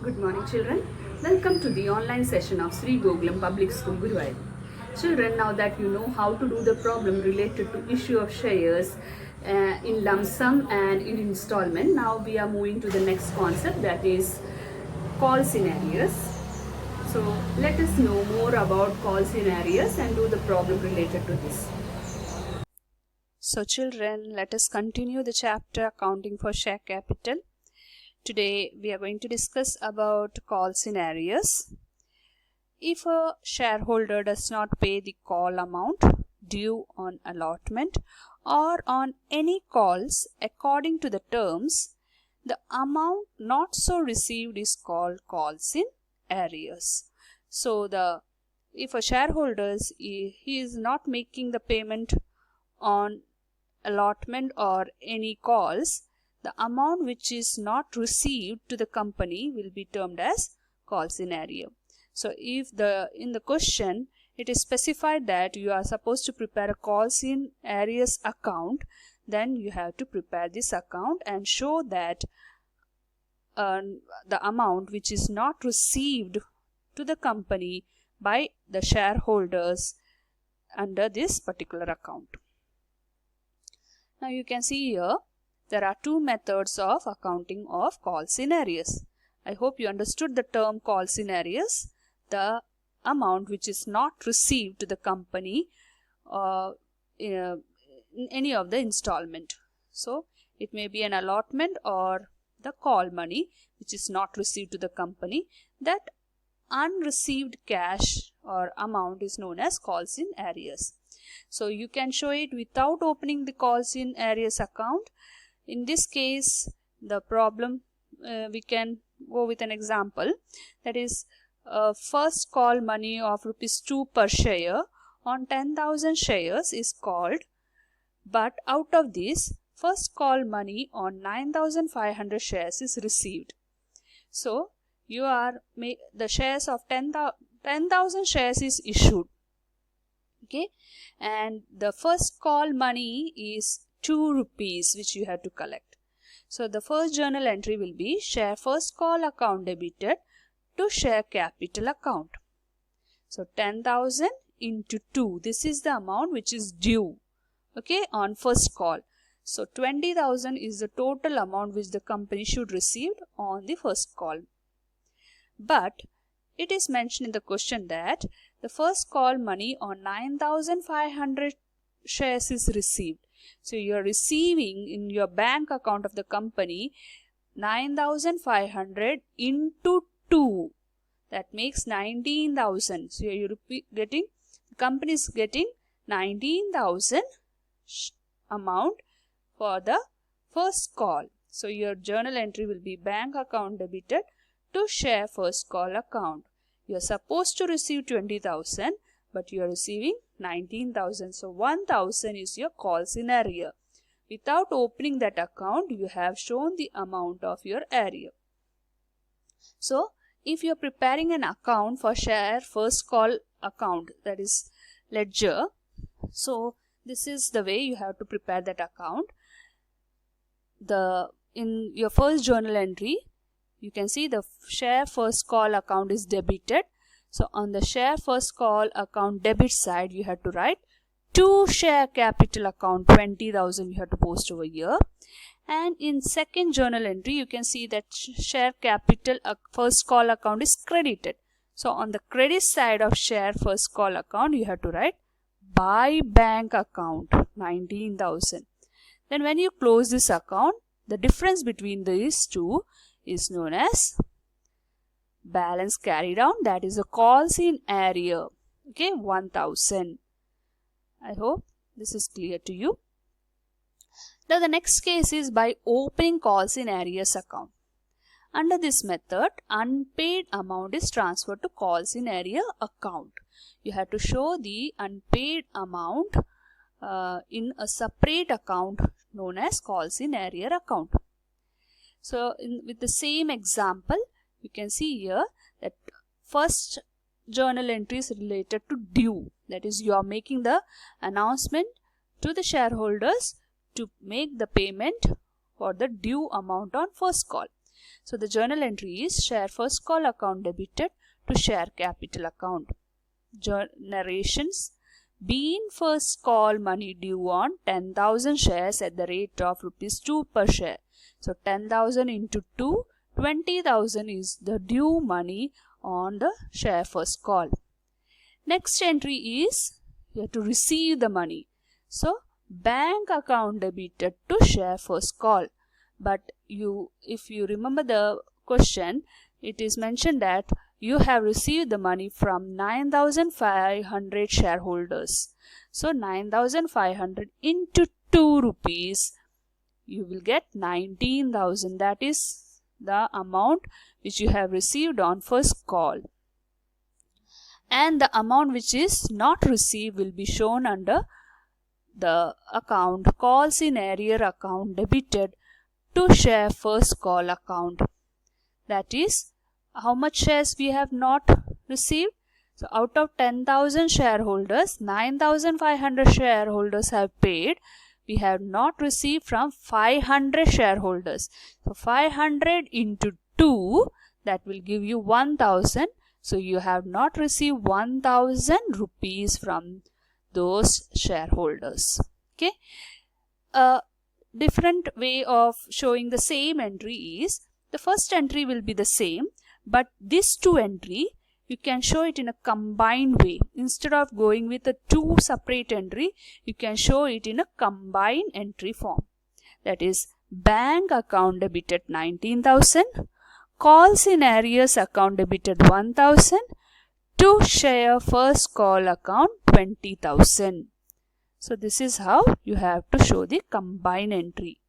Good morning, children. Welcome to the online session of Sri Gokulam Public School, Guruvayur. Children, now that you know how to do the problem related to issue of shares in lump sum and in installment, now we are moving to the next concept, that is call scenarios. So let us know more about call scenarios and do the problem related to this. So children, let us continue the chapter accounting for share capital. Today we are going to discuss about call scenarios. If a shareholder does not pay the call amount due on allotment or on any calls according to the terms, the amount not so received is called calls in arrears. So if a shareholder he is not making the payment on allotment or any calls, the amount which is not received to the company will be termed as call scenario. So if in the question it is specified that you are supposed to prepare a calls in arrears account, then you have to prepare this account and show that the amount which is not received to the company by the shareholders under this particular account. Now you can see here there are two methods of accounting of call scenarios. I hope you understood the term call scenarios. The amount which is not received to the company in any of the installment. So it may be an allotment or the call money which is not received to the company. That unreceived cash or amount is known as calls in arrears. So you can show it without opening the calls in arrears account. In this case, the problem we can go with an example, that is first call money of ₹2 per share on 10,000 shares is called, but out of this first call money on 9,500 shares is received. So the shares of 10,000 shares is issued. Okay, and the first call money is ₹2 which you have to collect. So the first journal entry will be share first call account debited to share capital account. So 10,000 into 2, this is the amount which is due, okay, on first call. So 20,000 is the total amount which the company should receive on the first call. But it is mentioned in the question that the first call money on 9,500 shares is received. So you are receiving in your bank account of the company 9,500 into 2. That makes 19,000. So you are getting, the company is getting 19,000 amount for the first call. So your journal entry will be bank account debited to share first call account. You are supposed to receive 20,000, but you are receiving 19,000. So 1,000 is your call scenario. Without opening that account, you have shown the amount of your area. So if you are preparing an account for share first call account, that is ledger, so this is the way you have to prepare that account. In your first journal entry, you can see the share first call account is debited. So on the share first call account debit side, you have to write to share capital account 20,000 you have to post over here. And in second journal entry, you can see that share capital first call account is credited. So on the credit side of share first call account, you have to write by bank account 19,000. Then when you close this account, the difference between these two is known as balance carried down, that is a calls in arrear, okay, 1,000. I hope this is clear to you. Now the next case is by opening calls in arrears account. Under this method, unpaid amount is transferred to calls in arrear account. You have to show the unpaid amount in a separate account known as calls in arrear account. So with the same example, you can see here that first journal entry is related to due. That is, you are making the announcement to the shareholders to make the payment for the due amount on first call. So the journal entry is share first call account debited to share capital account. Narrations: being first call money due on 10,000 shares at the rate of rupees 2 per share. So 10,000 into 2, 20,000 is the due money on the share first call. Next entry is you have to receive the money. So bank account debited to share first call. But if you remember the question, it is mentioned that you have received the money from 9,500 shareholders. So 9,500 into 2 rupees, you will get 19,000. That is the amount which you have received on first call. And the amount which is not received will be shown under the account calls in arrear account debited to share first call account. That is how much shares we have not received. So out of 10,000 shareholders, 9,500 shareholders have paid. We have not received from 500 shareholders. So 500 into 2, that will give you 1,000. So you have not received 1,000 rupees from those shareholders. Okay. A different way of showing the same entry is, the first entry will be the same, but this two entry you can show it in a combined way. Instead of going with a two separate entry, you can show it in a combined entry form. That is, bank account debited 19,000, calls in arrears account debited 1,000, to share first call account 20,000. So this is how you have to show the combined entry.